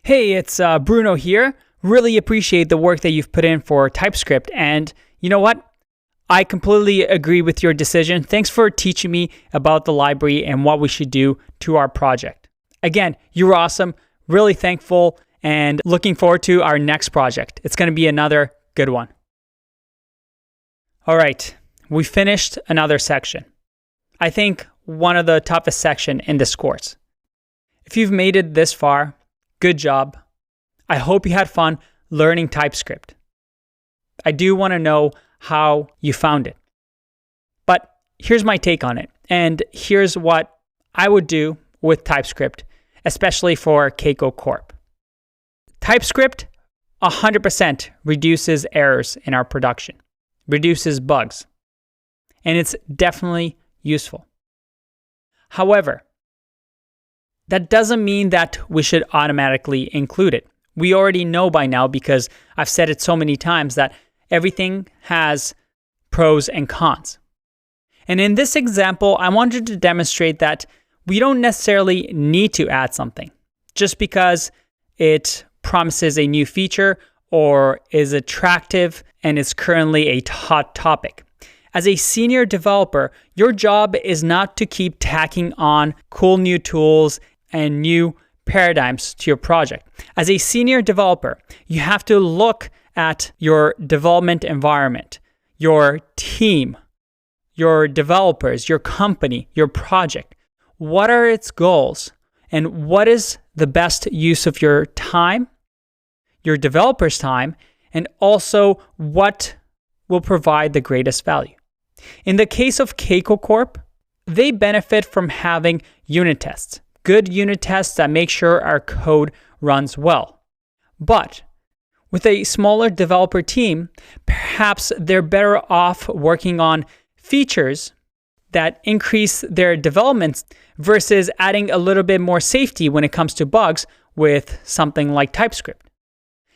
Hey, it's Bruno here. Really appreciate the work that you've put in for Typescript. And you know what? I completely agree with your decision. Thanks for teaching me about the library and what we should do to our project. Again, you're awesome. Really thankful and looking forward to our next project. It's going to be another good one. All right, we finished another section. I think one of the toughest section in this course. If you've made it this far, good job. I hope you had fun learning TypeScript. I do want to know how you found it. But here's my take on it, and here's what I would do with TypeScript, especially for Keiko Corp. TypeScript 100% reduces errors in our production, reduces bugs, and it's definitely useful. However, that doesn't mean that we should automatically include it. We already know by now, because I've said it so many times, that everything has pros and cons. And in this example, I wanted to demonstrate that we don't necessarily need to add something just because it promises a new feature or is attractive and is currently a hot topic. As a senior developer, your job is not to keep tacking on cool new tools and new paradigms to your project. As a senior developer, you have to look at your development environment, your team, your developers, your company, your project. What are its goals? And what is the best use of your time, your developer's time, and also what will provide the greatest value? In the case of Keiko Corp, they benefit from having unit tests, good unit tests that make sure our code runs well. But with a smaller developer team, perhaps they're better off working on features that increase their development versus adding a little bit more safety when it comes to bugs with something like TypeScript.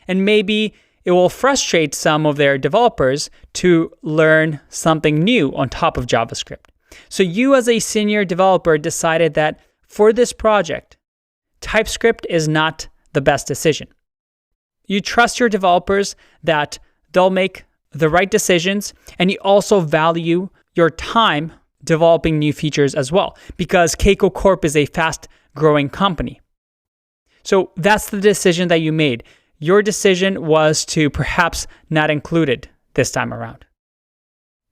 And maybe it will frustrate some of their developers to learn something new on top of JavaScript. So you as a senior developer decided that for this project, TypeScript is not the best decision. You trust your developers that they'll make the right decisions, and you also value your time developing new features as well, because Keiko Corp is a fast-growing company. So that's the decision that you made. Your decision was to perhaps not include it this time around.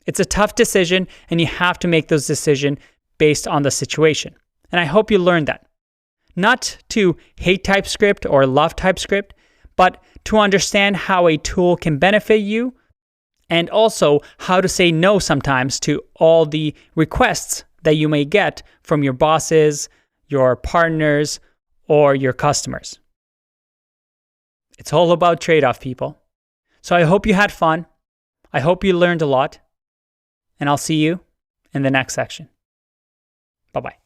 It's a tough decision, and you have to make those decisions based on the situation. And I hope you learned that. Not to hate TypeScript or love TypeScript, but to understand how a tool can benefit you, and also how to say no sometimes to all the requests that you may get from your bosses, your partners, or your customers. It's all about trade-off, people. So I hope you had fun. I hope you learned a lot. And I'll see you in the next section. Bye-bye.